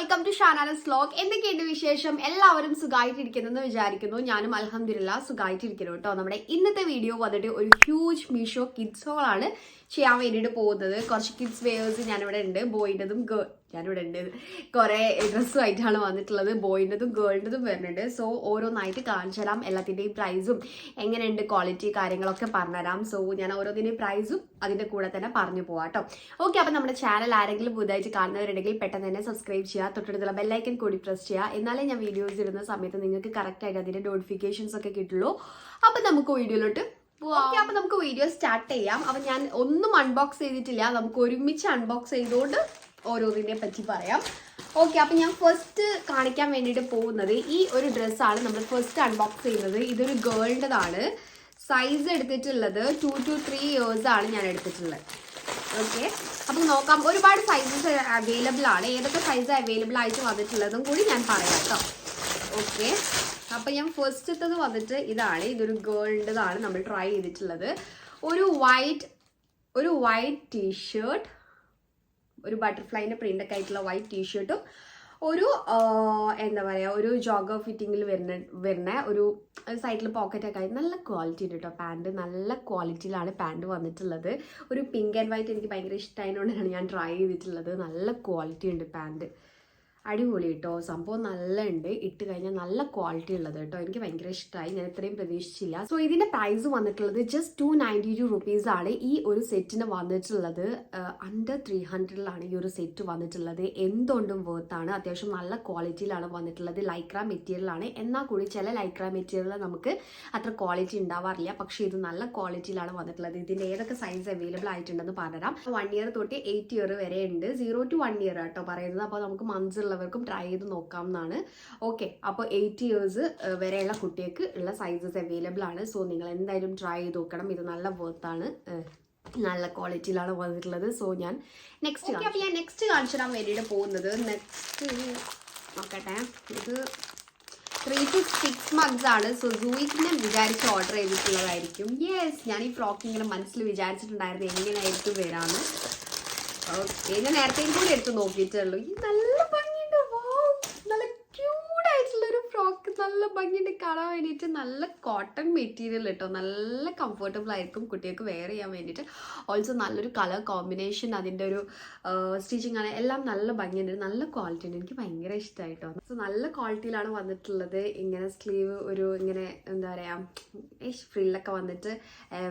Welcome to Shanas vlog. എന്തൊക്കെയുണ്ട് വിശേഷം? എല്ലാവരും സുഖമായിട്ടിരിക്കുന്നെന്ന് വിചാരിക്കുന്നു. ഞാനും അൽഹംദുലില്ലാഹ് സുഖമായിട്ടിരിക്കുന്നു കേട്ടോ. നമ്മുടെ ഇന്നത്തെ വീഡിയോ വന്നിട്ട് ഒരു ഹ്യൂജ് മീഷോ കിഡ്സ് ഹോൾ ആണ് ചെയ്യാൻ വേണ്ടിയിട്ട് പോകുന്നത്. കുറച്ച് കിഡ്സ് വെയേഴ്സ് ഞാനിവിടെ ഉണ്ട്. ബോയിൻ്റെതും ഞാനിവിടെ ഉണ്ട്. കുറേ ഡ്രസ്സുമായിട്ടാണ് വന്നിട്ടുള്ളത്. ബോയിൻ്റെതും ഗേളിൻ്റെതും വരുന്നുണ്ട്. സോ ഓരോന്നായിട്ട് കാണിച്ചു തരാം. എല്ലാത്തിൻ്റെയും പ്രൈസും എങ്ങനെയുണ്ട് ക്വാളിറ്റി കാര്യങ്ങളൊക്കെ പറഞ്ഞുതരാം. സോ ഞാൻ ഓരോന്നിൻ്റെയും പ്രൈസും അതിൻ്റെ കൂടെ തന്നെ പറഞ്ഞു പോവാം കേട്ടോ. ഓക്കെ, അപ്പം നമ്മുടെ ചാനൽ ആരെങ്കിലും പുതുതായിട്ട് കാണുന്നവരുണ്ടെങ്കിൽ പെട്ടെന്ന് തന്നെ സബ്സ്ക്രൈബ് ചെയ്യുക. തൊട്ടടുത്തുള്ള ബെല്ലൈക്കൻ കൂടി പ്രസ് ചെയ്യുക. എന്നാലേ ഞാൻ വീഡിയോസ് ഇടുന്ന സമയത്ത് നിങ്ങൾക്ക് കറക്റ്റായിട്ട് അതിൻ്റെ നോട്ടിഫിക്കേഷൻസ് ഒക്കെ കിട്ടുള്ളൂ. അപ്പം നമുക്ക് വീഡിയോയിലോട്ട് ഓക്കെ, അപ്പൊ നമുക്ക് വീഡിയോ സ്റ്റാർട്ട് ചെയ്യാം. അപ്പൊ ഞാൻ ഒന്നും അൺബോക്സ് ചെയ്തിട്ടില്ല. നമുക്ക് ഒരുമിച്ച് അൺബോക്സ് ചെയ്തുകൊണ്ട് ഓരോന്നിനെ പറ്റി പറയാം. ഓക്കെ, അപ്പൊ ഞാൻ ഫസ്റ്റ് കാണിക്കാൻ വേണ്ടിയിട്ട് പോകുന്നത് ഈ ഒരു ഡ്രസ്സാണ് നമ്മൾ ഫസ്റ്റ് അൺബോക്സ് ചെയ്യുന്നത്. ഇതൊരു ഗേളിൻ്റെതാണ്. സൈസ് എടുത്തിട്ടുള്ളത് 2 to 3 years ആണ് ഞാൻ എടുത്തിട്ടുള്ളത്. ഓക്കെ, അപ്പം നോക്കാം. ഒരുപാട് സൈസസ് അവൈലബിൾ ആണ്. ഏതൊക്കെ സൈസ് അവൈലബിൾ ആയിട്ട് വന്നിട്ടുള്ളതും കൂടി ഞാൻ പറയാം കേട്ടോ. ഓക്കെ, അപ്പം ഞാൻ ഫസ്റ്റത്തത് വന്നിട്ട് ഇതാണ്. ഇതൊരു ഗേളിൻ്റെതാണ് നമ്മൾ ട്രൈ ചെയ്തിട്ടുള്ളത്. ഒരു വൈറ്റ് ടീഷർട്ട്, ഒരു ബട്ടർഫ്ലൈൻ്റെ പ്രിൻ്റൊക്കെ ആയിട്ടുള്ള വൈറ്റ് ടീഷർട്ടും ഒരു എന്താ പറയുക, ഒരു ജോഗർ ഫിറ്റിങ്ങിൽ വരുന്ന ഒരു സൈഡിൽ പോക്കറ്റൊക്കെ ആയി നല്ല ക്വാളിറ്റി ഉണ്ട് കേട്ടോ. പാൻറ് നല്ല ക്വാളിറ്റിയിലാണ് പാൻറ് വന്നിട്ടുള്ളത്. ഒരു പിങ്ക് ആൻഡ് വൈറ്റ് എനിക്ക് ഭയങ്കര ഇഷ്ടമായതുകൊണ്ടാണ് ഞാൻ ട്രൈ ചെയ്തിട്ടുള്ളത്. നല്ല ക്വാളിറ്റി ഉണ്ട് പാൻറ്, അടിപൊളി കേട്ടോ. സംഭവം നല്ല ഉണ്ട്, ഇട്ട് കഴിഞ്ഞാൽ നല്ല ക്വാളിറ്റി ഉള്ളത് കേട്ടോ. എനിക്ക് ഭയങ്കര ഇഷ്ടമായി. ഞാൻ ഇത്രയും പ്രതീക്ഷിച്ചില്ല. സോ ഇതിൻ്റെ പ്രൈസ് വന്നിട്ടുള്ളത് ജസ്റ്റ് 292 rupees ആണ്. ഈ ഒരു സെറ്റിന് വന്നിട്ടുള്ളത് അണ്ടർ 300 ഈ ഒരു സെറ്റ് വന്നിട്ടുള്ളത്. എന്തുകൊണ്ടും വേർത്താണ്. അത്യാവശ്യം നല്ല ക്വാളിറ്റിയിലാണ് വന്നിട്ടുള്ളത്. ലൈക്ര മെറ്റീരിയൽ ആണ്. എന്നാൽ കൂടി ചില ലൈക്ര മെറ്റീരിയൽ നമുക്ക് അത്ര ക്വാളിറ്റി ഉണ്ടാവാറില്ല. പക്ഷേ ഇത് നല്ല ക്വാളിറ്റിയിലാണ് വന്നിട്ടുള്ളത്. ഇതിൻ്റെ ഏതൊക്കെ സൈസ് അവൈലബിൾ ആയിട്ടുണ്ടെന്ന് പറഞ്ഞുതരാം. 1 year തൊട്ട് 8 year വരെ ഉണ്ട്. 0 to 1 year കേട്ടോ പറയുന്നത്. അപ്പോൾ നമുക്ക് മന്ത്സ് ഉള്ളവർക്കും ട്രൈ ചെയ്ത് നോക്കാം എന്നാണ്. ഓക്കെ, അപ്പോൾ 8 years വരെയുള്ള കുട്ടികൾക്ക് ഉള്ള സൈസസ് അവൈലബിൾ ആണ്. സോ നിങ്ങൾ എന്തായാലും ട്രൈ ചെയ്ത് നോക്കണം. ഇത് നല്ല വർത്താണ്, നല്ല ക്വാളിറ്റിയിലാണ് വന്നിട്ടുള്ളത്. സോ ഞാൻ നെക്സ്റ്റ് കാണിച്ചു തരാൻ വേണ്ടിയിട്ട് പോകുന്നത്. നെക്സ്റ്റ് നോക്കട്ടെ, ഇത് 3 to 6 months ആണ്. സോ സൂയിക്കിനെ വിചാരിച്ച് ഓർഡർ ചെയ്തിട്ടുള്ളതായിരിക്കും. യെസ്, ഞാൻ ഈ ഫ്രോക്ക് ഇങ്ങനെ മനസ്സിൽ വിചാരിച്ചിട്ടുണ്ടായിരുന്നു എങ്ങനെയായിരിക്കും വരാമെന്ന്. ഓക്കെ, ഞാൻ നേരത്തെയും കൂടി എടുത്ത് നോക്കിയിട്ടുള്ളൂ. ഈ നല്ല ഭംഗിയുണ്ട്. വാവ്, നല്ല ക്യൂട്ടായിട്ടുള്ളൊരു ഫ്രോക്ക്. നല്ല ഭംഗിയുണ്ട് കാണാൻ വേണ്ടിയിട്ട്. നല്ല കോട്ടൺ മെറ്റീരിയൽ കേട്ടോ. നല്ല കംഫർട്ടബിൾ ആയിരിക്കും കുട്ടികൾക്ക് വെയർ ചെയ്യാൻ വേണ്ടിയിട്ട്. ഓൾസോ നല്ലൊരു കളർ കോമ്പിനേഷൻ, അതിൻ്റെ ഒരു സ്റ്റിച്ചിങ് ആണ്, എല്ലാം നല്ല ഭംഗിയുണ്ട്. നല്ല ക്വാളിറ്റി ഉണ്ട്. എനിക്ക് ഭയങ്കര ഇഷ്ടമായി കേട്ടോ. സോ നല്ല ക്വാളിറ്റിയിലാണ് വന്നിട്ടുള്ളത്. ഇങ്ങനെ സ്ലീവ് ഒരു ഇങ്ങനെ എന്താ പറയുക, ഫ്രില്ലൊക്കെ വന്നിട്ട്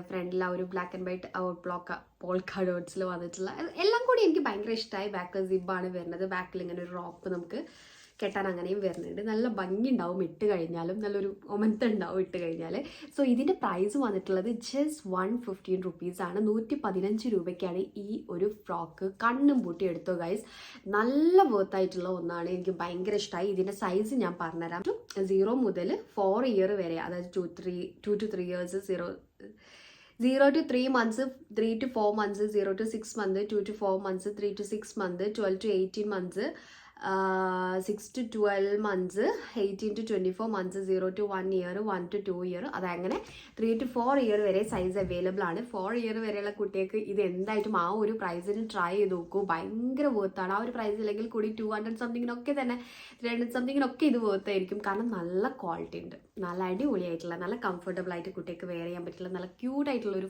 ഫ്രണ്ടിൽ ആ ഒരു black and white out polka ഡോട്ട്സിൽ വന്നിട്ടുള്ള എല്ലാം കൂടി എനിക്ക് ഭയങ്കര ഇഷ്ടമായി. ബാക്ക് സിബാണ് വരുന്നത്. ബാക്കിൽ ഇങ്ങനെ ഒരു റോപ്പ് നമുക്ക് കെട്ടാൻ അങ്ങനെയും വരുന്നുണ്ട്. നല്ല ഭംഗി ഉണ്ടാവും ഇട്ട് കഴിഞ്ഞാലും. നല്ലൊരു ഒമനത്ത് ഉണ്ടാവും ഇട്ട് കഴിഞ്ഞാൽ. സോ ഇതിൻ്റെ പ്രൈസ് വന്നിട്ടുള്ളത് ജസ്റ്റ് 115 rupees ആണ്. 115 രൂപയ്ക്കാണ് ഈ ഒരു ഫ്രോക്ക്. കണ്ണും പൂട്ടി എടുത്തോ ഗൈസ്. നല്ല വേർത്തായിട്ടുള്ള ഒന്നാണ്. എനിക്ക് ഭയങ്കര ഇഷ്ടമായി. ഇതിൻ്റെ സൈസ് ഞാൻ പറഞ്ഞുതരാം. 0 മുതൽ 4 year വരെ, അതായത് 2 to 3 years, 0 to 3 months, 3 to 4 months, 0 to 6 months, 2 to 4 months, 3 to 6 months, 12 to 18 months, 6 to 12 months, 18 to 24 months, 0 to 1 year, 1 to 2 year, അതങ്ങനെ 3 to 4 year വരെ സൈസ് അവൈലബിൾ ആണ്. 4 year വരെയുള്ള കുട്ടികൾക്ക് ഇത് എന്തായിട്ടും ആ ഒരു പ്രൈസിന് ട്രൈ ചെയ്ത് നോക്കൂ. ഭയങ്കര വേർത്താണ്. ആ ഒരു പ്രൈസ് ഇല്ലെങ്കിൽ കൂടി 200 സംതിങ്ങിനൊക്കെ തന്നെ 300 സംതിങ്ങിനൊക്കെ ഇത് വേർത്തായിരിക്കും. കാരണം നല്ല ക്വാളിറ്റി ഉണ്ട്. നല്ല അടിപൊളിയായിട്ടുള്ള, നല്ല കംഫർട്ടബിൾ ആയിട്ട് കുട്ടികൾക്ക് വെയർ ചെയ്യാൻ പറ്റുള്ള നല്ല ക്യൂട്ടായിട്ടുള്ള ഒരു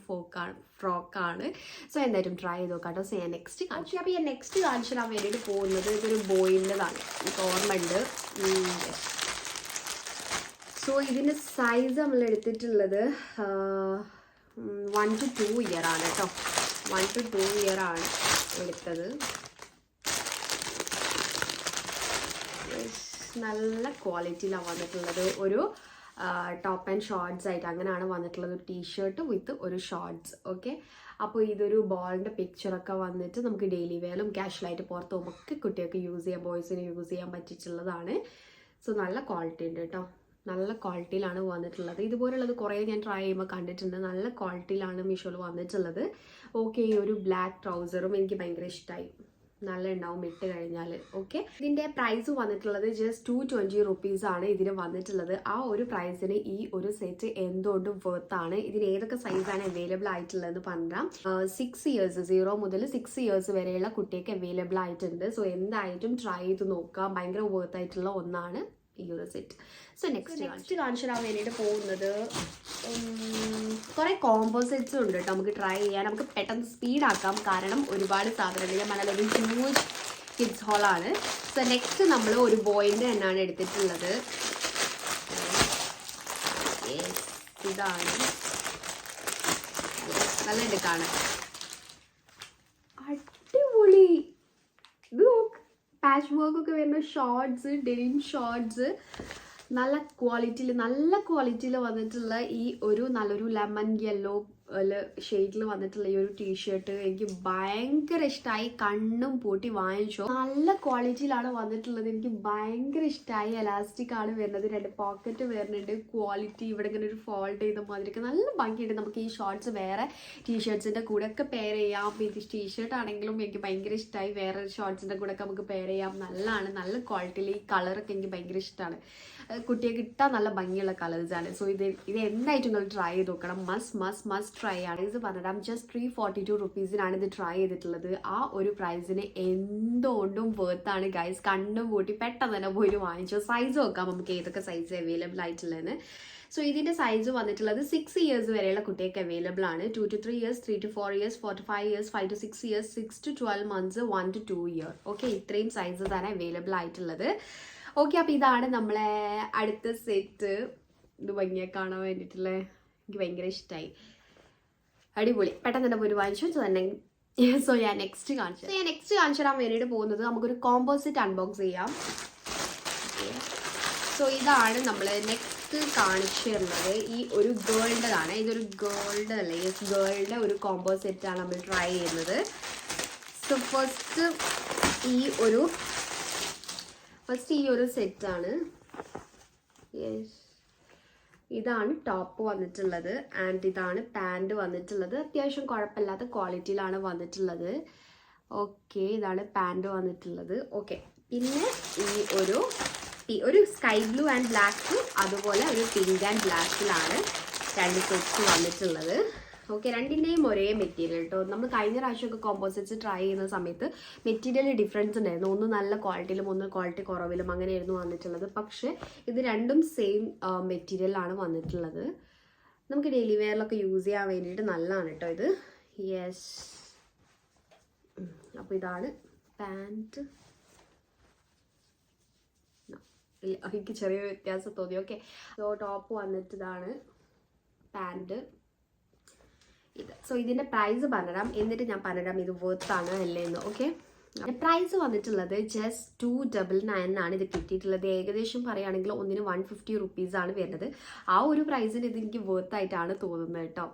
ഫ്രോക്കാണ്. സോ എന്തായാലും ട്രൈ ചെയ്ത് നോക്കാം കേട്ടോ. സോ ഞാൻ നെക്സ്റ്റ് കാണിച്ചു. അപ്പോൾ ഞാൻ നെക്സ്റ്റ് കാണിച്ചു തരാൻ വേണ്ടിയിട്ട് പോകുന്നത് ഇതൊരു ബോയിൻ്റെതാണ്. എനിക്ക് ഓർമ്മയുണ്ട്. സോ ഇതിൻ്റെ സൈസ് നമ്മൾ എടുത്തിട്ടുള്ളത് 1 to 2 year ആണ് കേട്ടോ. 1 to 2 year ആണ് എടുത്തത്. നല്ല ക്വാളിറ്റിയിലാണ് വന്നിട്ടുള്ളത്. ഒരു ടോപ്പ് ആൻഡ് ഷോർട്ട്സ് ആയിട്ട് അങ്ങനെയാണ് വന്നിട്ടുള്ളത്. ഒരു ടീഷർട്ട് വിത്ത് ഒരു ഷോർട്ട്സ്. ഓക്കെ, അപ്പോൾ ഇതൊരു ബോളിൻ്റെ പിക്ചറൊക്കെ വന്നിട്ട് നമുക്ക് ഡെയിലി വെയറും കാഷ്വലായിട്ട് പുറത്ത് പോകുമ്പോൾ കുട്ടികൾക്ക് യൂസ് ചെയ്യാം, ബോയ്സിന് യൂസ് ചെയ്യാൻ പറ്റിയിട്ടുള്ളതാണ്. സോ നല്ല ക്വാളിറ്റി ഉണ്ട് കേട്ടോ. നല്ല ക്വാളിറ്റിയിലാണ് വന്നിട്ടുള്ളത്. ഇതുപോലുള്ളത് കുറേ ഞാൻ ട്രൈ ചെയ്യുമ്പോൾ കണ്ടിട്ടുണ്ട്. നല്ല ക്വാളിറ്റിയിലാണ് മീഷോയിൽ വന്നിട്ടുള്ളത്. ഓക്കെ, ഈ ഒരു ബ്ലാക്ക് ട്രൗസറും എനിക്ക് ഭയങ്കര ഇഷ്ടമായി. നല്ല ഉണ്ടാവും ഇട്ട് കഴിഞ്ഞാൽ. ഓക്കെ, ഇതിൻ്റെ പ്രൈസ് വന്നിട്ടുള്ളത് ജസ്റ്റ് 220 റുപ്പീസ് ആണ് ഇതിന് വന്നിട്ടുള്ളത്. ആ ഒരു പ്രൈസിന് ഈ ഒരു സെറ്റ് എന്തുകൊണ്ടും വർത്താണ്. ഇതിന് ഏതൊക്കെ സൈസാണ് അവൈലബിൾ ആയിട്ടുള്ളതെന്ന് പറഞ്ഞാൽ 6 ഇയേഴ്സ് 0 മുതൽ 6 ഇയേഴ്സ് വരെയുള്ള കുട്ടിക്ക് അവൈലബിൾ ആയിട്ടുണ്ട്. സോ എന്തായിട്ടും ട്രൈ ചെയ്ത് നോക്കാം. ഭയങ്കര വർത്ത് ആയിട്ടുള്ള ഒന്നാണ് ഈ ഒരു സെറ്റ്. സോ നെക്സ്റ്റ് കാണിച്ചു തരാൻ വേണ്ടിയിട്ട് പോകുന്നത് കുറേ കോംബോ സെറ്റ്സും ഉണ്ട് കേട്ടോ നമുക്ക് ട്രൈ ചെയ്യാൻ. നമുക്ക് പെട്ടെന്ന് സ്പീഡാക്കാം, കാരണം ഒരുപാട് സാധനങ്ങൾ. ഞാൻ പറഞ്ഞൊരു ഹ്യൂജ് കിഡ്സ് ഹോളാണ്. സോ നെക്സ്റ്റ് നമ്മൾ ഒരു ബോയിൻ്റെ തന്നെയാണ് എടുത്തിട്ടുള്ളത്. ഇതാണ് നല്ല എടുക്കാണ്, അടിപൊളി. ഇത് നോക്ക്, പാച്ച് വർക്ക് ഒക്കെ വരുന്ന ഷോർട്സ്, ഡെനിം ഷോർട്സ്, നല്ല ക്വാളിറ്റിയിൽ വന്നിട്ടുള്ള ഈ ഒരു നല്ലൊരു ലെമൺ യെല്ലോ ഷെയ്ഡിൽ വന്നിട്ടുള്ള ഈ ഒരു ടീഷർട്ട് എനിക്ക് ഭയങ്കര ഇഷ്ടമായി. കണ്ണും പൂട്ടി വാങ്ങിച്ചോ. നല്ല ക്വാളിറ്റിയിലാണ് വന്നിട്ടുള്ളത്, എനിക്ക് ഭയങ്കര ഇഷ്ടമായി. എലാസ്റ്റിക് ആണ് വരുന്നത്, 2 പോക്കറ്റ് വരുന്നുണ്ട്. ക്വാളിറ്റി ഇവിടെ ഇങ്ങനെ ഒരു ഫോൾഡ് ചെയ്ത മാതിരിയൊക്കെ നല്ല ഭംഗിയുണ്ട്. നമുക്ക് ഈ ഷോർട്സ് വേറെ ടീഷർട്സിൻ്റെ കൂടെ ഒക്കെ പെയർ ചെയ്യാം. ഇത് ടീഷർട്ട് ആണെങ്കിലും എനിക്ക് ഭയങ്കര ഇഷ്ടമായി. വേറെ ഷോർട്സിൻ്റെ കൂടെ ഒക്കെ നമുക്ക് പെയർ ചെയ്യാം. നല്ലതാണ്, നല്ല ക്വാളിറ്റിയിൽ. ഈ കളറൊക്കെ എനിക്ക് ഭയങ്കര ഇഷ്ടമാണ്. കുട്ടിയെ കിട്ടാൻ നല്ല ഭംഗിയുള്ള കളേഴ്സാണ്. സോ ഇത് എന്തായിട്ടും നിങ്ങൾ ട്രൈ ചെയ്ത് നോക്കണം. മസ്റ്റ് ട്രൈ ആണ്. ഇത് പറഞ്ഞാൽ ജസ്റ്റ് 342 റുപ്പീസിനാണ് ഇത് ട്രൈ ചെയ്തിട്ടുള്ളത്. ആ ഒരു പ്രൈസിന് എന്തുകൊണ്ടും വേർത്താണ് ഗൈസ്. കണ്ണും കൂട്ടി പെട്ടെന്ന് തന്നെ പോയി വാങ്ങിച്ചോ. സൈസ് നോക്കാം നമുക്ക് ഏതൊക്കെ സൈസ് അവൈലബിൾ ആയിട്ടുള്ളതെന്ന്. സോ ഇതിൻ്റെ സൈസ് വന്നിട്ടുള്ളത് 6 ഇയേഴ്സ് വരെയുള്ള കുട്ടികൾക്ക് അവൈലബിൾ ആണ്. 2 to 3 years, 3 to 4 years, 4 to 5 years, 5 to 6 years, 6 to 12 months, 1 to 2 year. Okay, ഇത്രയും സൈസസ് ആണ് അവൈലബിൾ ആയിട്ടുള്ളത്. ഓക്കെ, അപ്പോൾ ഇതാണ് നമ്മളെ അടുത്ത സെറ്റ്. ഇത് ഭംഗിയെ കാണാൻ വേണ്ടിയിട്ടുള്ള എനിക്ക് ഭയങ്കര ഇഷ്ടമായി, അടിപൊളി. പെട്ടെന്ന് തന്നെ പോയി വാങ്ങിച്ചു തന്നെ. സോ ഞാൻ നെക്സ്റ്റ് കാണിച്ചു തരാൻ വേണ്ടിയിട്ട് പോകുന്നത് നമുക്കൊരു കോമ്പോസിറ്റ് അൺബോക്സ് ചെയ്യാം. സോ ഇതാണ് നമ്മൾ നെക്സ്റ്റ് കാണിച്ചു തരുന്നത്. ഈ ഒരു ഗേൾഡാണ്, ഇതൊരു ഗേൾഡ് അല്ലേ, യെസ്, ഗേൾഡ് ഒരു കോമ്പോ സെറ്റാണ് നമ്മൾ ട്രൈ ചെയ്യുന്നത്. സോ ഫസ്റ്റ് ഈ ഒരു സെറ്റാണ്. യെസ്, ഇതാണ് ടോപ്പ് വന്നിട്ടുള്ളത് ആൻഡ് ഇതാണ് പാൻറ് വന്നിട്ടുള്ളത്. അത്യാവശ്യം കുഴപ്പമില്ലാത്ത ക്വാളിറ്റിയിലാണ് വന്നിട്ടുള്ളത്. ഓക്കെ, ഇതാണ് പാൻറ് വന്നിട്ടുള്ളത്. ഓക്കെ, പിന്നെ ഈ ഒരു സ്കൈ ബ്ലൂ ആൻഡ് ബ്ലാക്ക്, അതുപോലെ ഒരു പിങ്ക് ആൻഡ് ബ്ലാക്കിലാണ് 2 സെറ്റ്സ് വന്നിട്ടുള്ളത്. ഓക്കെ, രണ്ടിൻ്റെയും ഒരേ മെറ്റീരിയൽ കേട്ടോ. നമ്മൾ കഴിഞ്ഞ പ്രാവശ്യമൊക്കെ കോമ്പോസിറ്റ്സ് ട്രൈ ചെയ്യുന്ന സമയത്ത് മെറ്റീരിയൽ ഡിഫറൻസ് ഉണ്ടായിരുന്നു. ഒന്ന് നല്ല ക്വാളിറ്റിയിലും ഒന്ന് ക്വാളിറ്റി കുറവിലും അങ്ങനെയായിരുന്നു വന്നിട്ടുള്ളത്. പക്ഷേ ഇത് രണ്ടും സെയിം മെറ്റീരിയലാണ് വന്നിട്ടുള്ളത്. നമുക്ക് ഡെയിലി വെയറിലൊക്കെ യൂസ് ചെയ്യാൻ വേണ്ടിയിട്ട് നല്ലതാണ് കേട്ടോ ഇത്. യെസ്, അപ്പോൾ ഇതാണ് പാൻറ്റ്. ഇല്ല, എനിക്ക് ചെറിയ വ്യത്യാസം തോന്നി. ഓക്കെ, സോ ടോപ്പ് വന്നിട്ട് ഇതാണ്, പാൻറ്റ് ഇത്. സോ ഇതിൻ്റെ പ്രൈസ് പറഞ്ഞുതരാം, എന്നിട്ട് ഞാൻ പറഞ്ഞുതരാം ഇത് വർത്താണ് അല്ലേ എന്ന്. ഓക്കെ, പ്രൈസ് വന്നിട്ടുള്ളത് ജസ്റ്റ് 299 ഇത് കിട്ടിയിട്ടുള്ളത്. ഏകദേശം പറയുകയാണെങ്കിൽ ഒന്നിന് 150 റുപ്പീസാണ് വരുന്നത്. ആ ഒരു പ്രൈസിന് ഇത് എനിക്ക് വർത്തായിട്ടാണ് തോന്നുന്നത് കേട്ടോ.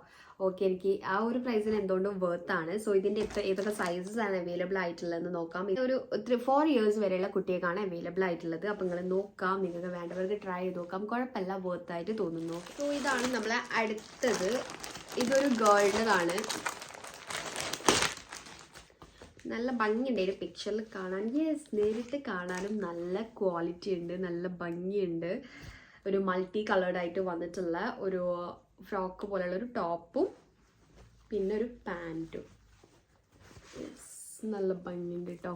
ഓക്കെ, എനിക്ക് ആ ഒരു പ്രൈസിന് എന്തുകൊണ്ടും വർത്താണ്. സോ ഇതിൻ്റെ ഏതൊക്കെ സൈസസ് ആണ് അവൈലബിൾ ആയിട്ടുള്ളതെന്ന് നോക്കാം. ഇതൊരു 4 ഇയേഴ്സ് വരെയുള്ള കുട്ടികൾക്കാണ് അവൈലബിൾ ആയിട്ടുള്ളത്. അപ്പോൾ നിങ്ങൾ നോക്കാം, നിങ്ങൾക്ക് വേണ്ടവർക്ക് ട്രൈ ചെയ്ത് നോക്കാം. കുഴപ്പമില്ല, വർത്തായിട്ട് തോന്നുന്നു. സോ ഇതാണ് നമ്മളെ അടുത്തത്. ഇതൊരു ഗേൾഡാണ്. നല്ല ഭംഗിയുണ്ട് ഒരു പിക്ചറിൽ കാണാൻ. യെസ്, നേരിട്ട് കാണാനും നല്ല ക്വാളിറ്റി ഉണ്ട്, നല്ല ഭംഗിയുണ്ട്. ഒരു മൾട്ടി കളേർഡായിട്ട് വന്നിട്ടുള്ള ഒരു ഫ്രോക്ക് പോലെയുള്ള ഒരു ടോപ്പും പിന്നെ ഒരു പാൻറ്റും. യെസ്, നല്ല ഭംഗിയുണ്ട് കേട്ടോ.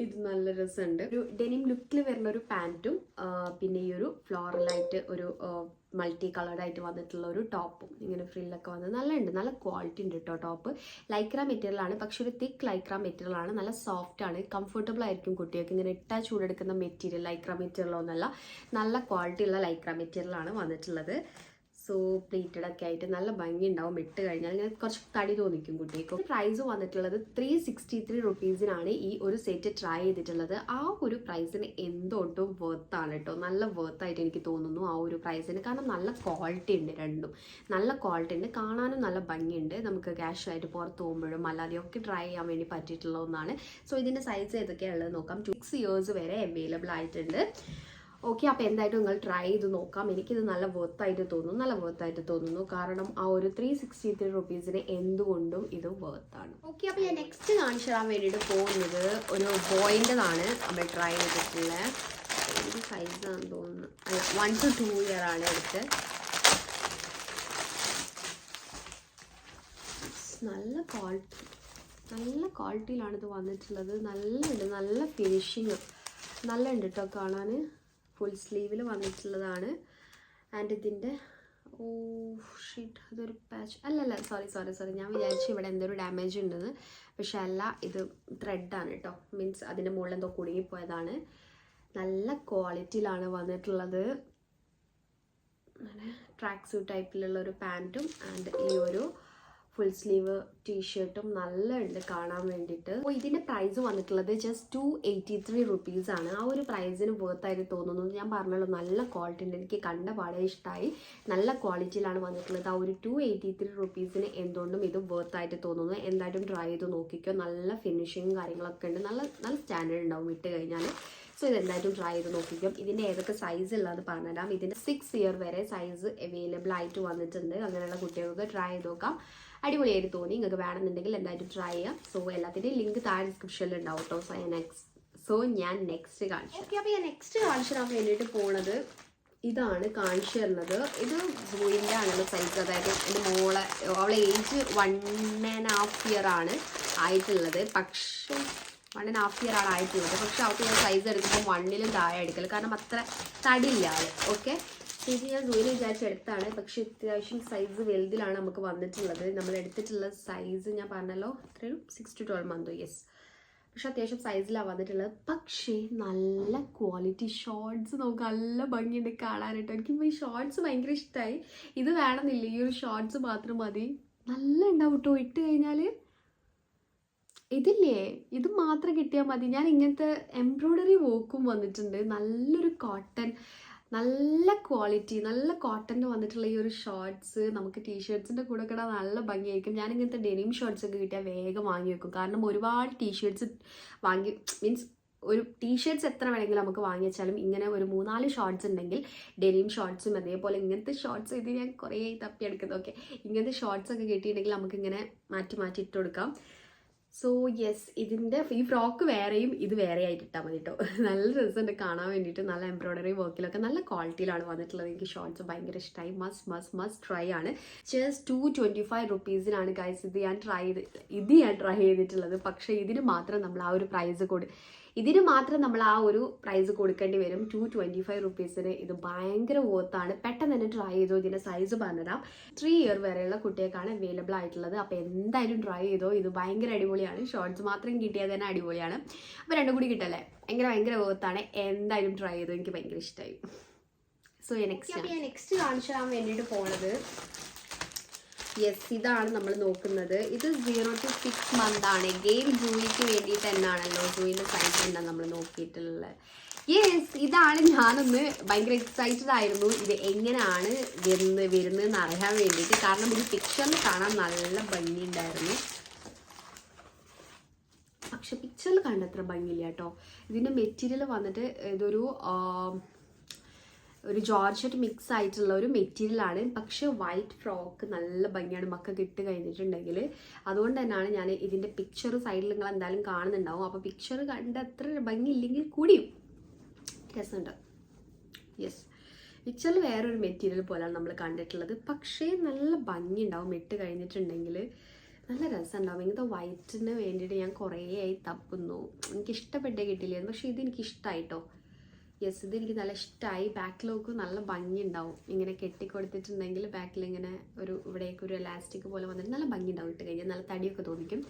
ഇത് നല്ല രസമുണ്ട്. ഒരു ഡെനിം ലുക്കിൽ വരുന്ന ഒരു പാൻറ്റും പിന്നെ ഈ ഒരു ഫ്ലോറലായിട്ട് ഒരു മൾട്ടി കളേർഡായിട്ട് വന്നിട്ടുള്ള ഒരു ടോപ്പും, ഇങ്ങനെ ഫ്രില്ലൊക്കെ വന്നത് നല്ലുണ്ട്. നല്ല ക്വാളിറ്റി ഉണ്ട് കേട്ടോ. ടോപ്പ് ലൈക്ര മെറ്റീരിയലാണ്, പക്ഷെ ഒരു തിക്ക് ലൈക്ര മെറ്റീരിയലാണ്. നല്ല സോഫ്റ്റ് ആണ്, കംഫർട്ടബിൾ ആയിരിക്കും കുട്ടികൾക്ക്. ഇങ്ങനെ ഇട്ടാൽ ചൂടെടുക്കുന്ന മെറ്റീരിയൽ ലൈക്ര മെറ്റീരിയലൊന്നല്ല, നല്ല ക്വാളിറ്റി ഉള്ള ലൈക്ര മെറ്റീരിയലാണ് വന്നിട്ടുള്ളത്. സോ പ്ലീറ്റഡ് ഒക്കെ ആയിട്ട് നല്ല ഭംഗി ഉണ്ടാവും. ഇട്ട് കഴിഞ്ഞാൽ ഇങ്ങനെ കുറച്ച് തടി തോന്നിക്കും കുട്ടിക്ക്. പ്രൈസ് വന്നിട്ടുള്ളത് 363 റുപ്പീസിനാണ് ഈ ഒരു സെറ്റ് ട്രൈ ചെയ്തിട്ടുള്ളത്. ആ ഒരു പ്രൈസിന് എന്തൊട്ടും വർത്താണ് കേട്ടോ. നല്ല വർത്തായിട്ട് എനിക്ക് തോന്നുന്നു ആ ഒരു പ്രൈസിന്. കാരണം നല്ല ക്വാളിറ്റി ഉണ്ട്, രണ്ടും നല്ല ക്വാളിറ്റി ഉണ്ട്, കാണാനും നല്ല ഭംഗിയുണ്ട്. നമുക്ക് ക്യാഷ്വലായിട്ട് പുറത്ത് പോകുമ്പോഴും അല്ലാതെയൊക്കെ ട്രൈ ചെയ്യാൻ വേണ്ടി പറ്റിയിട്ടുള്ള ഒന്നാണ്. സോ ഇതിൻ്റെ സൈസ് ഏതൊക്കെയാണുള്ളത് നോക്കാം. 6 ഇയേഴ്സ് വരെ അവൈലബിൾ ആയിട്ടുണ്ട്. ഓക്കെ, അപ്പോൾ എന്തായിട്ടും നിങ്ങൾ ട്രൈ ചെയ്ത് നോക്കാം. എനിക്കിത് നല്ല വർത്തായിട്ട് തോന്നുന്നു. കാരണം ആ ഒരു 363 റുപ്പീസിന് എന്തുകൊണ്ടും ഇത് വർത്താണ്. ഓക്കെ, അപ്പോൾ ഞാൻ നെക്സ്റ്റ് കാണിച്ചു തരാൻ വേണ്ടിയിട്ട് പോകുന്നത് ഒരു ബോയിൻ്റെതാണ് നമ്മൾ ട്രൈ ചെയ്തിട്ടുള്ളത്. ഏത് സൈസാണെന്ന് തോന്നുന്നു. 1 to 2 ഇയർ ആണ് എടുത്ത്. നല്ല ക്വാളിറ്റിയിലാണ് ഇത് വന്നിട്ടുള്ളത്. നല്ല ഫിനിഷിങ് നല്ല ഉണ്ട് കേട്ടോ കാണാൻ. ഫുൾ സ്ലീവിൽ വന്നിട്ടുള്ളതാണ്. ആൻഡ് ഇതിൻ്റെ അതൊരു പാച്ച് അല്ലല്ല, സോറി ഞാൻ വിചാരിച്ചു ഇവിടെ എന്തൊരു ഡാമേജ് ഉണ്ടെന്ന്. പക്ഷെ അല്ല, ഇത് ത്രെഡാണ് കേട്ടോ. മീൻസ് അതിൻ്റെ മുകളിൽ എന്തോ കുടുങ്ങിപ്പോയതാണ്. നല്ല ക്വാളിറ്റിയിലാണ് വന്നിട്ടുള്ളത്. അങ്ങനെ ട്രാക്ക് സൂട്ട് ടൈപ്പിലുള്ള ഒരു പാൻറ്റും ആൻഡ് ഈ ഒരു ഫുൾ സ്ലീവ് ടീഷർട്ടും നല്ല ഉണ്ട് കാണാൻ വേണ്ടിയിട്ട്. അപ്പോൾ ഇതിൻ്റെ പ്രൈസ് വന്നിട്ടുള്ളത് ജസ്റ്റ് 283 റുപ്പീസാണ്. ആ ഒരു പ്രൈസിന് വർത്തായിട്ട് തോന്നുന്നു. ഞാൻ പറഞ്ഞല്ലോ നല്ല ക്വാളിറ്റി ഉണ്ട്. എനിക്ക് കണ്ട പാടെ ഇഷ്ടമായി. നല്ല ക്വാളിറ്റിയിലാണ് വന്നിട്ടുള്ളത്. ആ ഒരു 283 റുപ്പീസിന് എന്തുകൊണ്ടും ഇത് വർത്തായിട്ട് തോന്നുന്നു. എന്തായിട്ടും ട്രൈ ചെയ്ത് നോക്കിക്കോ. നല്ല ഫിനിഷിങ് കാര്യങ്ങളൊക്കെ ഉണ്ട്. നല്ല സ്റ്റാൻഡേർഡ് ഉണ്ടാവും ഇട്ട് കഴിഞ്ഞാൽ. സോ ഇതെന്തായിട്ടും ട്രൈ ചെയ്ത് നോക്കിക്കും. ഇതിൻ്റെ ഏതൊക്കെ സൈസ് ഉള്ളത് പറഞ്ഞുതരാം. ഇതിൻ്റെ 6 ഇയർ വരെ സൈസ് അവൈലബിൾ ആയിട്ട് വന്നിട്ടുണ്ട്. അങ്ങനെയുള്ള കുട്ടികൾക്ക് ട്രൈ ചെയ്ത് നോക്കാം. അടിപൊളിയായിട്ട് തോന്നി. നിങ്ങൾക്ക് വേണമെന്നുണ്ടെങ്കിൽ എന്തായിട്ടും ട്രൈ ചെയ്യാം. സോ എല്ലാത്തിൻ്റെയും ലിങ്ക് താഴെ ഡിസ്ക്രിപ്ഷനിൽ ഉണ്ടാവും കേട്ടോ. ഞാൻ നെക്സ്റ്റ് കാണിച്ചു. ഓക്കെ, അപ്പോൾ ഞാൻ നെക്സ്റ്റ് കാണിച്ചു തരാൻ വേണ്ടിയിട്ട് പോണത് ഇതാണ് കാണിച്ചു തരുന്നത്. ഇത് സൂയിൻ്റെ ആണല്ലോ സൈസ്. അതായത് എൻ്റെ അവളെ ഏജ് 1.5 ഇയർ ആണ് ആയിട്ടുള്ളത്. പക്ഷേ 1.5 ഇയർ ആണ് ആയിട്ടുള്ളത്. പക്ഷെ അവൾക്ക് ഞാൻ സൈസ് എടുക്കുമ്പോൾ 1-ലും താഴെ എടുക്കല്. കാരണം അത്ര തടിയില്ല ആൾ. ഓക്കെ, ഇത് ഞാൻ സൂയിൽ വിചാരിച്ചെടുത്താണ്. പക്ഷെ അത്യാവശ്യം സൈസ് വലുതിലാണ് നമുക്ക് വന്നിട്ടുള്ളത്. നമ്മൾ എടുത്തിട്ടുള്ള സൈസ് ഞാൻ പറഞ്ഞല്ലോ എത്രയും 6 to 12 month. യെസ്, പക്ഷെ അത്യാവശ്യം സൈസിലാണ് വന്നിട്ടുള്ളത്. പക്ഷേ നല്ല ക്വാളിറ്റി ഷോർട്സ് നമുക്ക് നല്ല ഭംഗിയുണ്ട് കാണാനായിട്ട്. എനിക്കിപ്പോൾ ഈ ഷോർട്സ് ഭയങ്കര ഇഷ്ടമായി. ഇത് വേണമെന്നില്ല, ഈ ഒരു ഷോർട്സ് മാത്രം മതി. നല്ല ഉണ്ടാവും കേട്ടോ ഇട്ട് കഴിഞ്ഞാൽ. ഇതില്ലേ, ഇത് മാത്രം കിട്ടിയാൽ മതി. ഞാൻ ഇങ്ങനത്തെ എംബ്രോയ്ഡറി വർക്കും വന്നിട്ടുണ്ട്. നല്ലൊരു കോട്ടൺ, നല്ല ക്വാളിറ്റി, നല്ല കോട്ടൻ്റെ വന്നിട്ടുള്ള ഈ ഒരു ഷോർട്സ് നമുക്ക് ടീഷർട്സിൻ്റെ കൂടെ കിടാൻ നല്ല ഭംഗിയായിരിക്കും. ഞാൻ ഇങ്ങനത്തെ ഡെനിം ഷോർട്സ് ഒക്കെ കിട്ടിയാൽ വേഗം വാങ്ങി വെക്കും. കാരണം ഒരുപാട് ടീഷർട്സ് മീൻസ് ഒരു ടീഷർട്സ് എത്ര വേണമെങ്കിലും നമുക്ക് വാങ്ങി വെച്ചാലും ഇങ്ങനെ ഒരു 3-4 ഷോർട്സ് ഉണ്ടെങ്കിൽ ഡെനിം ഷോർട്സും അതേപോലെ ഇങ്ങനത്തെ ഷോർട്സ് ഇത് ഞാൻ കുറേ തപ്പിയെടുക്കുന്നത്. ഓക്കെ, ഇങ്ങനത്തെ ഷോർട്സ് ഒക്കെ കിട്ടിയിട്ടുണ്ടെങ്കിൽ നമുക്കിങ്ങനെ മാറ്റി ഇട്ട് കൊടുക്കാം. സോ യെസ്, ഇതിൻ്റെ ഈ ഫ്രോക്ക് വേറെയും ഇത് വേറെ ആയിട്ട് ഇട്ടാൽ മതി കേട്ടോ. നല്ല രസമുണ്ട് കാണാൻ വേണ്ടിയിട്ട്. നല്ല എംബ്രോയ്ഡറി വർക്കിലൊക്കെ നല്ല ക്വാളിറ്റിയിലാണ് വന്നിട്ടുള്ളത്. എനിക്ക് ഷോർട്സ് ഭയങ്കര ഇഷ്ടമായി. മസ്റ്റ് ട്രൈ ആണ്. ജസ്റ്റ് 225 റുപ്പീസിനാണ് ഗൈസ് ഇത് ഞാൻ ട്രൈ ചെയ്തിട്ടുള്ളത്. പക്ഷേ ഇതിന് മാത്രം നമ്മൾ ആ ഒരു പ്രൈസ് കൊടുക്കേണ്ടി വരും. 225 റുപ്പീസിന് ഇത് ഭയങ്കര വർത്താണ്. പെട്ടെന്ന് തന്നെ ട്രൈ ചെയ്തോ. ഇതിൻ്റെ സൈസ് പറഞ്ഞുതരാം. 3 ഇയർ വരെയുള്ള കുട്ടികൾക്കാണ് അവൈലബിൾ ആയിട്ടുള്ളത്. അപ്പോൾ എന്തായാലും ട്രൈ ചെയ്തോ. ഇത് ഭയങ്കര അടിപൊളിയാണ്. ഷോർട്സ് മാത്രം കിട്ടിയാൽ തന്നെ അടിപൊളിയാണ്. അപ്പോൾ രണ്ടും കൂടി കിട്ടല്ലേ, ഭയങ്കര വർത്താണ്. എന്തായാലും ട്രൈ ചെയ്തോ. എനിക്ക് ഭയങ്കര ഇഷ്ടമായി. സോ ഞാൻ നെക്സ്റ്റ് കാണിച്ചു തരാൻ വേണ്ടിയിട്ട് പോണത് യെസ്, ഇതാണ് നമ്മൾ നോക്കുന്നത്. ഇത് 0 to 6 month ആണ്. ഗെയിം ജൂയിക്ക് വേണ്ടിയിട്ട് തന്നെയാണല്ലോ. ജൂയിൻ്റെ സൈസ് തന്നെ നമ്മൾ നോക്കിയിട്ടുള്ളത്. യെസ്, ഇതാണ്. ഞാനൊന്ന് ഭയങ്കര എക്സൈറ്റഡ് ആയിരുന്നു ഇത് എങ്ങനെയാണ് വരുന്നതെന്ന് അറിയാൻ വേണ്ടിയിട്ട്. കാരണം ഇത് പിക്ചറിൽ കാണാൻ നല്ല ഭംഗിയുണ്ടായിരുന്നു. പക്ഷെ പിക്ചറിൽ കണ്ടത്ര ഭംഗിയില്ല കേട്ടോ. ഇതിൻ്റെ മെറ്റീരിയൽ വന്നിട്ട് ഒരു ജോർജറ്റ് മിക്സ് ആയിട്ടുള്ള ഒരു മെറ്റീരിയലാണ്. പക്ഷെ വൈറ്റ് ഫ്രോക്ക് നല്ല ഭംഗിയാണ് മക്കൾക്ക് ഇട്ട് കഴിഞ്ഞിട്ടുണ്ടെങ്കിൽ. അതുകൊണ്ട് തന്നെയാണ് ഞാൻ ഇതിൻ്റെ പിക്ചർ സൈഡിൽ നിങ്ങൾ എന്തായാലും കാണുന്നുണ്ടാവും. അപ്പോൾ പിക്ചർ കണ്ട അത്ര ഭംഗിയില്ലെങ്കിൽ കൂടിയും രസമുണ്ട്. യെസ്, പിക്ചറിൽ വേറൊരു മെറ്റീരിയൽ പോലെയാണ് നമ്മൾ കണ്ടിട്ടുള്ളത്. പക്ഷേ നല്ല ഭംഗി ഉണ്ടാവും ഇട്ട് കഴിഞ്ഞിട്ടുണ്ടെങ്കിൽ. നല്ല രസമുണ്ടാവും. ഇങ്ങനത്തെ വൈറ്റിന് വേണ്ടിയിട്ട് ഞാൻ കുറേ ആയി തപ്പുന്നു. എനിക്കിഷ്ടപ്പെട്ടേ കിട്ടില്ലായിരുന്നു. പക്ഷേ ഇതെനിക്ക് ഇഷ്ടമായിട്ടോ. യെസ്, ഇതെനിക്ക് നല്ല ഇഷ്ടമായി. ബാക്കിലേക്ക് നല്ല ഭംഗി ഉണ്ടാവും. ഇങ്ങനെ കെട്ടിക്കൊടുത്തിട്ടുണ്ടെങ്കിൽ ബാക്കിൽ ഇങ്ങനെ ഇവിടേക്ക് ഒരു എലാസ്റ്റിക് പോലെ വന്നിട്ട് നല്ല ഭംഗി ഉണ്ടാവും ഇട്ട് കഴിഞ്ഞാൽ. നല്ല തടിയൊക്കെ തോന്നിക്കും.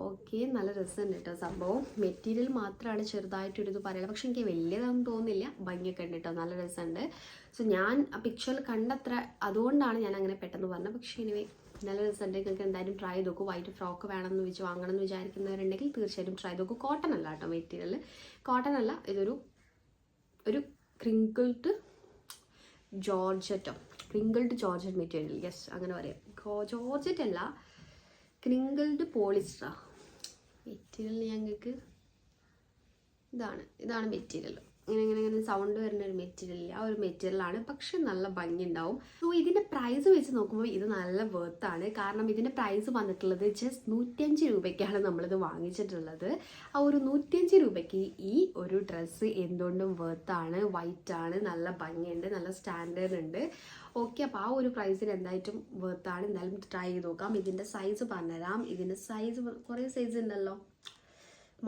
ഓക്കെ, നല്ല രസമുണ്ട് കേട്ടോ സംഭവം. മെറ്റീരിയൽ മാത്രമാണ് ചെറുതായിട്ടൊരിത് പറയുന്നത്. പക്ഷെ എനിക്ക് വലിയതൊന്നും തോന്നില്ല. ഭംഗിയൊക്കെ ഉണ്ട് കേട്ടോ, നല്ല രസമുണ്ട്. സോ ഞാൻ ആ പിക്ചറിൽ കണ്ടത്ര അതുകൊണ്ടാണ് ഞാൻ അങ്ങനെ പെട്ടെന്ന് പറഞ്ഞത്. പക്ഷേ എനിവേ നല്ല രസമുണ്ട്. നിങ്ങൾക്ക് എന്തായാലും ട്രൈ ചെയ്ത് നോക്കൂ. വൈറ്റ് ഫ്രോക്ക് വേണമെന്ന് വാങ്ങണം എന്ന് വിചാരിക്കുന്നവരുണ്ടെങ്കിൽ തീർച്ചയായിട്ടും ട്രൈ ചെയ്ത് നോക്കൂ. കോട്ടൺ അല്ല കേട്ടോ മെറ്റീരിയൽ. കോട്ടൺ അല്ല, ഇതൊരു ക്രിങ്കിൾഡ് ജോർജറ്റ് മെറ്റീരിയൽ. യെസ്, അങ്ങനെ പറയാം. ജോർജറ്റ് അല്ല, ക്രിങ്കിൾഡ് പോളിസ്റ്റർ മെറ്റീരിയൽ. ഞങ്ങൾക്ക് ഇതാണ് മെറ്റീരിയൽ. ഇങ്ങനെ സൗണ്ട് വരുന്ന ഒരു മെറ്റീരിയൽ, ആ ഒരു മെറ്റീരിയലാണ്. പക്ഷെ നല്ല ഭംഗി ഉണ്ടാവും. സോ ഇതിന്റെ പ്രൈസ് വെച്ച് നോക്കുമ്പോൾ ഇത് നല്ല വേർത്താണ്. കാരണം ഇതിന്റെ പ്രൈസ് വന്നിട്ടുള്ളത് ജസ്റ്റ് 105 രൂപയ്ക്കാണ് നമ്മളിത് വാങ്ങിച്ചിട്ടുള്ളത്. ആ ഒരു 105 രൂപയ്ക്ക് ഈ ഒരു ഡ്രസ്സ് എന്തുകൊണ്ടും വേർത്താണ്. വൈറ്റ് ആണ്, നല്ല ഭംഗിയുണ്ട്, നല്ല സ്റ്റാൻഡേർഡ് ഉണ്ട്. ഓക്കെ, അപ്പോൾ ആ ഒരു പ്രൈസിന് എന്തായിട്ടും വേർത്താണ്. എന്തായാലും ട്രൈ ചെയ്ത് നോക്കാം. ഇതിന്റെ സൈസ് പറഞ്ഞുതരാം. ഇതിന്റെ സൈസ് കുറേ സൈസ് ഉണ്ടല്ലോ.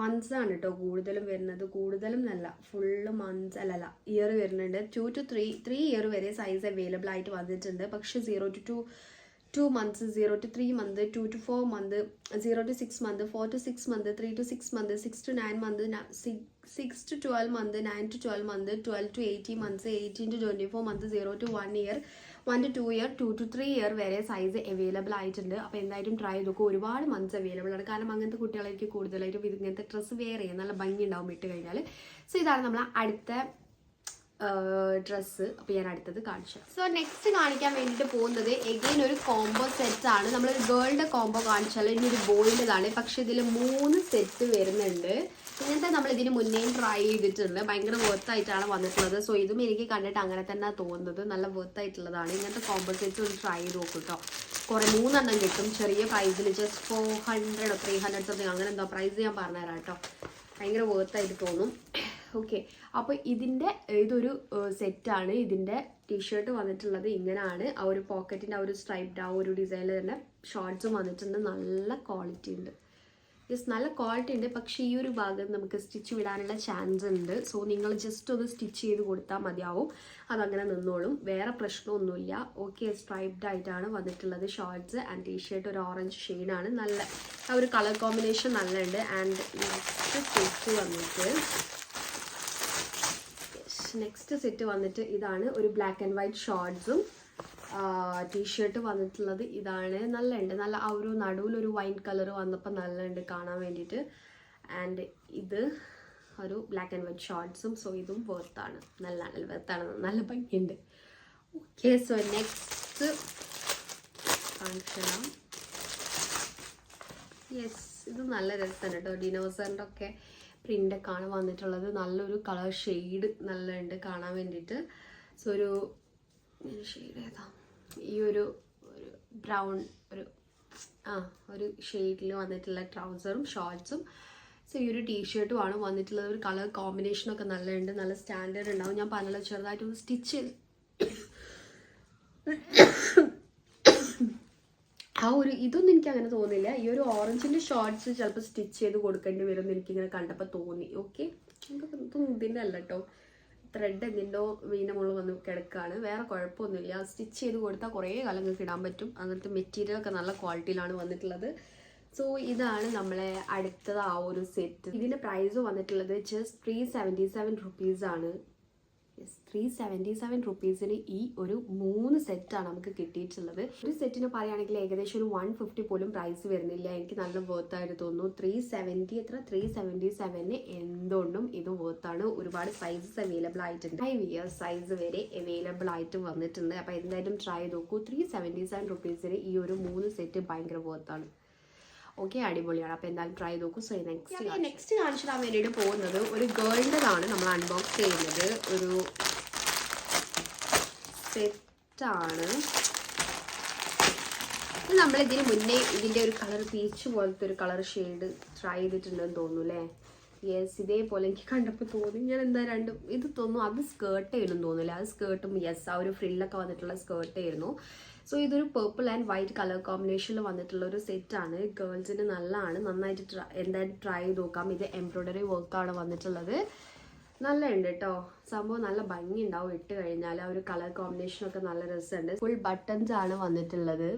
മന്ത്സ് ആണ് കേട്ടോ കൂടുതലും വരുന്നത്. കൂടുതലും നല്ല ഫുള്ള് മന്ത്സ് അല്ലല്ല ഇയർ വരുന്നുണ്ട്. 2 to 3 ഇയർ വരെ സൈസ് അവൈലബിൾ ആയിട്ട് വന്നിട്ടുണ്ട്. പക്ഷെ 0 to 2 months, 0 to 3 months, 2 to 4 months, 0 to 6 months, 4 to 6 months, 3 to 6 months, 6 to 9 months, 6 to 12 months, 9 to 12 months, 12 to 18 months, 18 to 24 months, 0 to 1 year, 1 to 2 year, 2 to 3 year വരെ size available ആയിട്ടുണ്ട്. അപ്പോൾ എന്തായാലും try ചെയ്തൊക്കെ. ഒരുപാട് months available ആണ്. കാരണം അങ്ങനത്തെ കുട്ടികളായിരിക്കും കൂടുതലായിട്ടും ഇങ്ങനത്തെ ഡ്രസ്സ് വെയർ ചെയ്യാൻ നല്ല ഭംഗി ഉണ്ടാവും ഇട്ട് കഴിഞ്ഞാൽ. സോ ഇതാണ് നമ്മൾ അടുത്ത ഡ്രസ്സ്. അപ്പോൾ ഞാൻ അടുത്തത് കാണിച്ചു. സോ നെക്സ്റ്റ് കാണിക്കാൻ വേണ്ടിയിട്ട് പോകുന്നത് എഗെയിൻ ഒരു കോംബോ സെറ്റ് ആണ്. നമ്മളൊരു ഗേളിൻ്റെ കോംബോ കാണിച്ചാൽ ഇനി ഒരു ബോയിൻ്റെതാണ്. പക്ഷെ ഇതിൽ 3 സെറ്റ് വരുന്നുണ്ട്. ഇങ്ങനത്തെ നമ്മൾ ഇതിന് മുന്നേയും ട്രൈ ചെയ്തിട്ടുണ്ട്. ഭയങ്കര വർത്തായിട്ടാണ് വന്നിട്ടുള്ളത്. സോ ഇതും എനിക്ക് കണ്ടിട്ട് അങ്ങനെ തന്നെ തോന്നുന്നത്. നല്ല വർത്തായിട്ടുള്ളതാണ്. ഇങ്ങനത്തെ കോംബോ സെറ്റ് ഒന്ന് ട്രൈ ചെയ്ത് നോക്കും കേട്ടോ. കുറേ 3 എണ്ണം കിട്ടും ചെറിയ പ്രൈസിൽ. ജസ്റ്റ് 400 300 സംതിങ് അങ്ങനെ എന്താ പ്രൈസ് ഞാൻ പറഞ്ഞുതരാം കേട്ടോ. ഭയങ്കര വർത്തായിട്ട് തോന്നും. ഓക്കെ, അപ്പോൾ ഇതൊരു സെറ്റാണ്. ഇതിൻ്റെ ടീഷർട്ട് വന്നിട്ടുള്ളത് ഇങ്ങനെയാണ്. ആ ഒരു പോക്കറ്റിൻ്റെ ആ ഒരു സ്ട്രൈപ്ഡ് ആ ഒരു ഡിസൈനിൽ തന്നെ ഷോർട്ട്സും വന്നിട്ടുണ്ട്. നല്ല ക്വാളിറ്റി ഉണ്ട്. യെസ്, നല്ല ക്വാളിറ്റി ഉണ്ട്. പക്ഷേ ഈ ഒരു ഭാഗം നമുക്ക് സ്റ്റിച്ച് വിടാനുള്ള ചാൻസ് ഉണ്ട്. സോ നിങ്ങൾ ജസ്റ്റ് ഒന്ന് സ്റ്റിച്ച് ചെയ്ത് കൊടുത്താൽ മതിയാവും. അതങ്ങനെ നിന്നോളും, വേറെ പ്രശ്നമൊന്നുമില്ല. ഓക്കെ, സ്ട്രൈപ്ഡ് ആയിട്ടാണ് വന്നിട്ടുള്ളത് ഷോർട്ട്സ് ആൻഡ് ടീഷർട്ട് ഒരു ഓറഞ്ച് ഷെയ്ഡാണ്. നല്ല ആ ഒരു കളർ കോമ്പിനേഷൻ നല്ല ഉണ്ട്. ആൻഡ് നെക്സ്റ്റ് സെറ്റ് വന്നിട്ട് ഇതാണ്. ഒരു ബ്ലാക്ക് ആൻഡ് വൈറ്റ് ഷോർട്ട്സും ടീഷർട്ട് വന്നിട്ടുള്ളത് ഇതാണ്. നല്ല ഉണ്ട്. നല്ല ആ ഒരു നടുവിലൊരു വൈൻ കളർ വന്നപ്പോൾ നല്ല ഉണ്ട് കാണാൻ വേണ്ടിയിട്ട്. ആൻഡ് ഇത് ഒരു ബ്ലാക്ക് ആൻഡ് വൈറ്റ് ഷോർട്ട്സും. സോ ഇതും വെർത്താണ്, നല്ല ഭംഗിയുണ്ട്. ഓക്കെ, സോ നെക്സ്റ്റ് കാണിക്കണം. യെസ്, ഇത് നല്ല രസമാണ് കേട്ടോ. ഡിനോസറിൻ്റെ ഒക്കെ പ്രിൻ്റൊക്കെ ആണ് വന്നിട്ടുള്ളത്. നല്ലൊരു കളർ ഷെയ്ഡ് നല്ല ഉണ്ട് കാണാൻ വേണ്ടിയിട്ട്. സോ ഒരു ഷെയ്ഡ് ഏതാ, ഈ ഒരു ബ്രൗൺ ഒരു ഷെയ്ഡിൽ വന്നിട്ടുള്ള ട്രൗസറും ഷോർട്ട്സും. സോ ഈ ഒരു ടീഷർട്ടുമാണ് വന്നിട്ടുള്ളത്. ഒരു കളർ കോമ്പിനേഷനൊക്കെ നല്ല ഉണ്ട്, നല്ല സ്റ്റാൻഡേർഡ് ഉണ്ടാവും. ഞാൻ പറഞ്ഞല്ലോ ചെറുതായിട്ടൊന്ന് സ്റ്റിച്ച് ഇതൊന്നും എനിക്ക് അങ്ങനെ തോന്നില്ല. ഈ ഒരു ഓറഞ്ചിൻ്റെ ഷോർട്ട്സ് ചിലപ്പോൾ സ്റ്റിച്ച് ചെയ്ത് കൊടുക്കേണ്ടി വരും എന്ന് എനിക്കിങ്ങനെ കണ്ടപ്പോൾ തോന്നി. ഓക്കെ, ഇതൊന്നും ഇതിൻ്റെ അല്ല കേട്ടോ. ത്രെഡ് എന്തിൻ്റോ വീടിൻ്റെ മുകളിൽ വന്ന് കിടക്കുകയാണ്. വേറെ കുഴപ്പമൊന്നുമില്ല. സ്റ്റിച്ച് ചെയ്ത് കൊടുത്താൽ കുറേ കാലം നിങ്ങൾക്ക് ഇടാൻ പറ്റും. അങ്ങനത്തെ മെറ്റീരിയലൊക്കെ നല്ല ക്വാളിറ്റിയിലാണ് വന്നിട്ടുള്ളത്. സോ ഇതാണ് നമ്മളെ അടുത്തത് ആ ഒരു സെറ്റ്. ഇതിൻ്റെ പ്രൈസ് വന്നിട്ടുള്ളത് ജസ്റ്റ് 377 റുപ്പീസാണ്. 377 റുപ്പീസിന് ഈ ഒരു 3 സെറ്റാണ് നമുക്ക് കിട്ടിയിട്ടുള്ളത്. ഒരു സെറ്റിന് പറയുകയാണെങ്കിൽ ഏകദേശം ഒരു 150 പോലും പ്രൈസ് വരുന്നില്ല. എനിക്ക് നല്ല വേർത്തായിട്ട് തോന്നുന്നു. 377 എന്തുകൊണ്ടും ഇത് വേർത്താണ്. ഒരുപാട് സൈസസ് അവൈലബിൾ ആയിട്ടുണ്ട്. 5 ഇയേഴ്സ് സൈസ് വരെ അവൈലബിൾ ആയിട്ട് വന്നിട്ടുണ്ട്. അപ്പോൾ എന്തായാലും ട്രൈ ചെയ്ത് നോക്കൂ. 377 റുപ്പീസിന് ഈ ഒരു 3 സെറ്റ് ഭയങ്കര വേർത്താണ്. ഓക്കെ, അടിപൊളിയാണ്. അപ്പോൾ എന്തായാലും ട്രൈ നോക്കൂ. സോ നെക്സ്റ്റ് കാണിച്ചു തരാൻ വേണ്ടിയിട്ട് പോകുന്നത് ഒരു ഗേളിൻ്റെതാണ് നമ്മൾ അൺബോക്സ് ചെയ്യുന്നത്. ഒരു സെറ്റാണ്. നമ്മളിതിന് മുന്നേ ഇതിൻ്റെ ഒരു കളർ പീച്ച് പോലത്തെ ഒരു കളർ ഷെയ്ഡ് ട്രൈ ചെയ്തിട്ടുണ്ടെന്ന് തോന്നുന്നു അല്ലേ? യെസ്, ഇതേപോലെ എനിക്ക് കണ്ടപ്പോൾ തോന്നി. ഞാൻ എന്താ ഇത് തോന്നുന്നു അത് സ്കേർട്ടായിരുന്നു തോന്നില്ല. അത് സ്കേർട്ടും യെസ് ആ ഒരു ഫ്രില്ലൊക്കെ വന്നിട്ടുള്ള സ്കേർട്ടായിരുന്നു. സോ ഇതൊരു പേർപ്പിൾ ആൻഡ് വൈറ്റ് കളർ കോമ്പിനേഷനിൽ വന്നിട്ടുള്ള ഒരു സെറ്റാണ്. ഗേൾസിന് നല്ലതാണ്. നന്നായിട്ട് എന്തായാലും ട്രൈ ചെയ്ത് നോക്കാം. ഇത് എംബ്രോയ്ഡറി വർക്കാണ് വന്നിട്ടുള്ളത്. നല്ല ഉണ്ട് കേട്ടോ. സംഭവം നല്ല ഭംഗി ഉണ്ടാവും ഇട്ട് കഴിഞ്ഞാൽ. ആ ഒരു കളർ കോമ്പിനേഷനൊക്കെ നല്ല രസമുണ്ട്. ഫുൾ ബട്ടൺസ് ആണ് വന്നിട്ടുള്ളത്.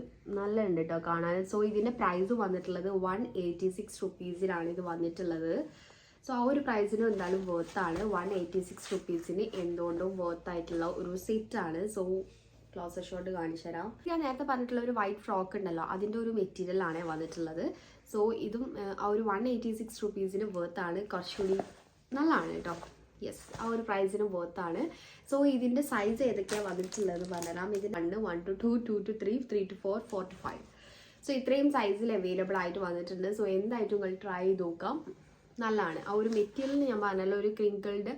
നല്ല ഉണ്ട് കേട്ടോ കാണാൻ. സോ ഇതിൻ്റെ പ്രൈസ് വന്നിട്ടുള്ളത് 186 റുപ്പീസിനാണ് ഇത് വന്നിട്ടുള്ളത്. സോ ആ ഒരു പ്രൈസിന് എന്തായാലും വേർത്താണ്. 186 റുപ്പീസിന് എന്തുകൊണ്ടും വേർത്തായിട്ടുള്ള ഒരു സെറ്റാണ്. സോ ക്ലോസർ ഷോട്ട് കാണിച്ചു തരാം. ഞാൻ നേരത്തെ പറഞ്ഞിട്ടുള്ള ഒരു വൈറ്റ് ഫ്രോക്ക് ഉണ്ടല്ലോ, അതിൻ്റെ ഒരു മെറ്റീരിയലാണ് വന്നിട്ടുള്ളത്. സോ ഇതും ആ ഒരു 186 റുപ്പീസിന് വേർത്താണ്. കുറച്ചുകൂടി നല്ലതാണ് കേട്ടോ. യെസ്, ആ ഒരു പ്രൈസിന് വേർത്താണ്. സോ ഇതിൻ്റെ സൈസ് ഏതൊക്കെയാണ് വന്നിട്ടുള്ളതെന്ന് പറഞ്ഞുതരാം. ഇതിന് 1 to 2, 2 to 3, 3 to 4, 4 to 5. So ഇത്രയും സൈസിൽ അവൈലബിൾ ആയിട്ട് വന്നിട്ടുണ്ട്. സോ എന്തായിട്ടും നിങ്ങൾ ട്രൈ ചെയ്ത് നോക്കാം. നല്ലതാണ്. ആ ഒരു മെറ്റീരിയലിന് ഞാൻ പറഞ്ഞല്ലോ ഒരു ക്രിങ്കിൾഡ്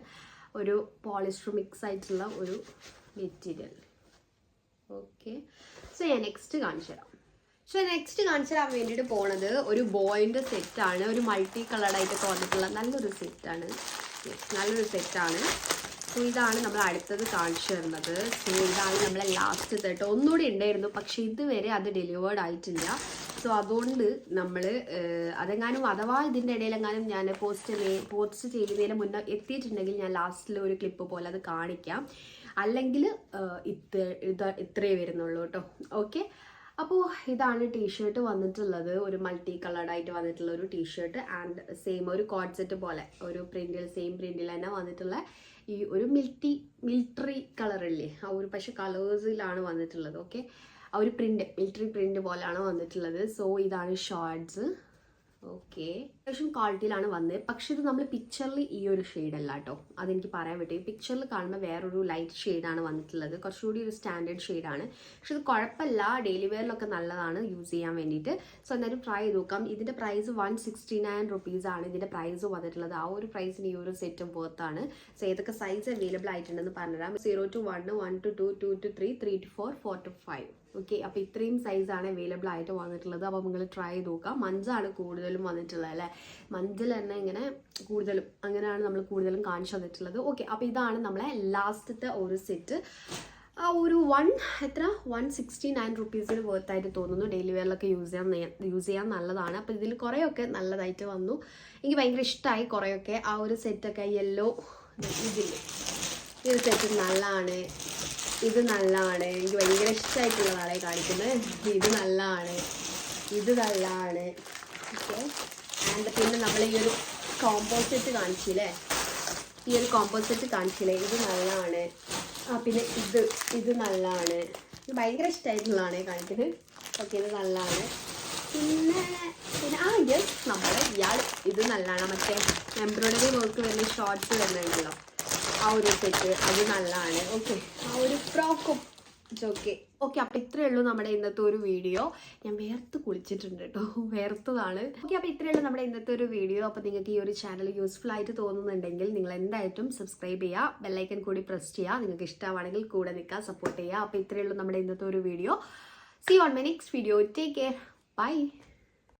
ഒരു പോളിസ്റ്റർ മിക്സ് ആയിട്ടുള്ള ഒരു മെറ്റീരിയൽ. ഓക്കെ, സോ ഞാൻ നെക്സ്റ്റ് കാണിച്ചു തരാം. നെക്സ്റ്റ് കാണിച്ചു തരാൻ വേണ്ടിയിട്ട് പോണത് ഒരു ബോയിൻ്റെ സെറ്റാണ്. ഒരു മൾട്ടി കളർഡായിട്ടൊക്കെ വന്നിട്ടുള്ള നല്ലൊരു സെറ്റാണ്. സോ ഇതാണ് നമ്മൾ അടുത്തത് കാണിച്ചു തരുന്നത്. സോ ഇതാണ് നമ്മളെ ലാസ്റ്റ് സെറ്റ്. ഒന്നുകൂടി ഉണ്ടായിരുന്നു, പക്ഷെ ഇതുവരെ അത് ഡെലിവേർഡ് ആയിട്ടില്ല. സോ അതുകൊണ്ട് നമ്മൾ അതെങ്ങാനും അഥവാ ഇതിൻ്റെ ഇടയിലെങ്ങാനും ഞാൻ പോസ്റ്റ് ചെയ്യുന്നതിന് മുന്നേ എത്തിയിട്ടുണ്ടെങ്കിൽ ഞാൻ ലാസ്റ്റിൽ ഒരു ക്ലിപ്പ് പോലെ അത് കാണിക്കാം. അല്ലെങ്കിൽ ഇത്രയേ വരുന്നുള്ളൂ കേട്ടോ. ഓക്കെ, അപ്പോൾ ഇതാണ് ടീഷർട്ട് വന്നിട്ടുള്ളത്. ഒരു മൾട്ടി കളർഡായിട്ട് വന്നിട്ടുള്ള ഒരു ടീഷർട്ട് ആൻഡ് സെയിം ഒരു കോഡ് സെറ്റ് പോലെ ഒരു സെയിം പ്രിന്റിൽ തന്നെ വന്നിട്ടുള്ള ഈ ഒരു മിലിറ്ററി കളറില്ലേ, ആ ഒരു പക്ഷെ കളേഴ്സിലാണ് വന്നിട്ടുള്ളത്. ഓക്കെ, ആ ഒരു മിലിറ്ററി പ്രിന്റ് പോലെയാണ് വന്നിട്ടുള്ളത്. സോ ഇതാണ് ഷോർട്സ്. ഓക്കെ, അത്യാവശ്യം ക്വാളിറ്റിയിലാണ് വന്നത്. പക്ഷെ ഇത് നമ്മൾ പിക്ചറിൽ ഈ ഒരു ഷെയ്ഡല്ല കേട്ടോ, അതെനിക്ക് പറയാൻ പറ്റും. പിക്ചറിൽ കാണുമ്പോൾ വേറൊരു ലൈറ്റ് ഷെയ്ഡാണ് വന്നിട്ടുള്ളത്, കുറച്ചുകൂടി ഒരു സ്റ്റാൻഡേർഡ് ഷെയ്ഡാണ്. പക്ഷെ ഇത് കുഴപ്പമില്ല, ഡെയിലി വെയറിലൊക്കെ നല്ലതാണ് യൂസ് ചെയ്യാൻ വേണ്ടിയിട്ട്. സോ എന്തായാലും ട്രൈ ചെയ്ത് നോക്കാം. ഇതിൻ്റെ പ്രൈസ് 169 റുപ്പീസാണ് ഇതിൻ്റെ പ്രൈസ് വന്നിട്ടുള്ളത്. ആ ഒരു പ്രൈസിന് ഈ ഒരു സെറ്റ് വർത്താണ്. സോ ഏതൊക്കെ സൈസ് അവൈലബിൾ ആയിട്ടുണ്ടെന്ന് പറഞ്ഞുതരാം. 0 to 1, 1 to 2, 2 to 3, 3 to 4, 4 to 5. Okay, അപ്പോൾ ഇത്രയും സൈസാണ് അവൈലബിൾ ആയിട്ട് വന്നിട്ടുള്ളത്. അപ്പോൾ നിങ്ങൾ ട്രൈ ചെയ്ത് നോക്കാം. മഞ്ചാണ് കൂടുതലും വന്നിട്ടുള്ളത് അല്ലേ, മഞ്ചിൽ തന്നെ ഇങ്ങനെ കൂടുതലും അങ്ങനെയാണ് നമ്മൾ കൂടുതലും കാണിച്ചു തന്നിട്ടുള്ളത്. ഓക്കെ, അപ്പോൾ ഇതാണ് നമ്മളെ ലാസ്റ്റത്തെ ഒരു സെറ്റ്. ആ ഒരു 169 റുപ്പീസിന് വർത്തായിട്ട് തോന്നുന്നു. ഡെയിലി വെയറിലൊക്കെ യൂസ് ചെയ്യാൻ നല്ലതാണ്. അപ്പോൾ ഇതിൽ കുറേയൊക്കെ നല്ലതായിട്ട് വന്നു. എനിക്ക് ഭയങ്കര ഇഷ്ടമായി കുറേയൊക്കെ. ആ ഒരു സെറ്റൊക്കെ യെല്ലോ ഈ ഒരു സെറ്റ് നല്ലതാണ്. ഇത് നല്ലതാണ്, എനിക്ക് ഭയങ്കര ഇഷ്ടമായിട്ടുള്ളതാണ് കാണിക്കുന്നത്. ഇത് നല്ലതാണ്. ഓക്കെ, ആൻഡ് പിന്നെ നമ്മൾ ഈ ഒരു കോമ്പോസിറ്റ് കാണിച്ചില്ലേ, ഇത് നല്ലതാണ്. പിന്നെ ഇത് നല്ലതാണ്, ഇത് ഭയങ്കര ഇഷ്ടമായിട്ടുള്ളതാണ് കാണിക്കുന്നത്. ഓക്കെ, ഇത് നല്ലതാണ്. പിന്നെ ഇത് നല്ലതാണ്. മറ്റേ എംബ്രോയിഡറി വർക്ക് വരുന്ന ഷോർട്സ് വരുന്നുണ്ടല്ലോ, ആ ഒരു സെറ്റ് അത് നല്ലതാണ്. ഓക്കെ, ആ ഒരു ഫ്രോക്കും ഓക്കെ. അപ്പോൾ ഇത്രയേ ഉള്ളൂ നമ്മുടെ ഇന്നത്തെ ഒരു വീഡിയോ. ഞാൻ വേർത്ത് കുളിച്ചിട്ടുണ്ട് കേട്ടോ, വേർത്തതാണ്. ഓക്കെ, അപ്പോൾ ഇത്രയേ ഉള്ളൂ നമ്മുടെ ഇന്നത്തെ ഒരു വീഡിയോ. അപ്പോൾ നിങ്ങൾക്ക് ഈ ഒരു ചാനൽ യൂസ്ഫുൾ ആയിട്ട് തോന്നുന്നുണ്ടെങ്കിൽ നിങ്ങൾ എന്തായിട്ടും സബ്സ്ക്രൈബ് ചെയ്യുക, ബെല്ലൈക്കൻ കൂടി പ്രസ് ചെയ്യുക. നിങ്ങൾക്ക് ഇഷ്ടമാണെങ്കിൽ കൂടെ നിൽക്കുക, സപ്പോർട്ട് ചെയ്യുക. അപ്പോൾ ഇത്രയേ ഉള്ളൂ നമ്മുടെ ഇന്നത്തെ ഒരു video. See you on my next video. Take care. Bye.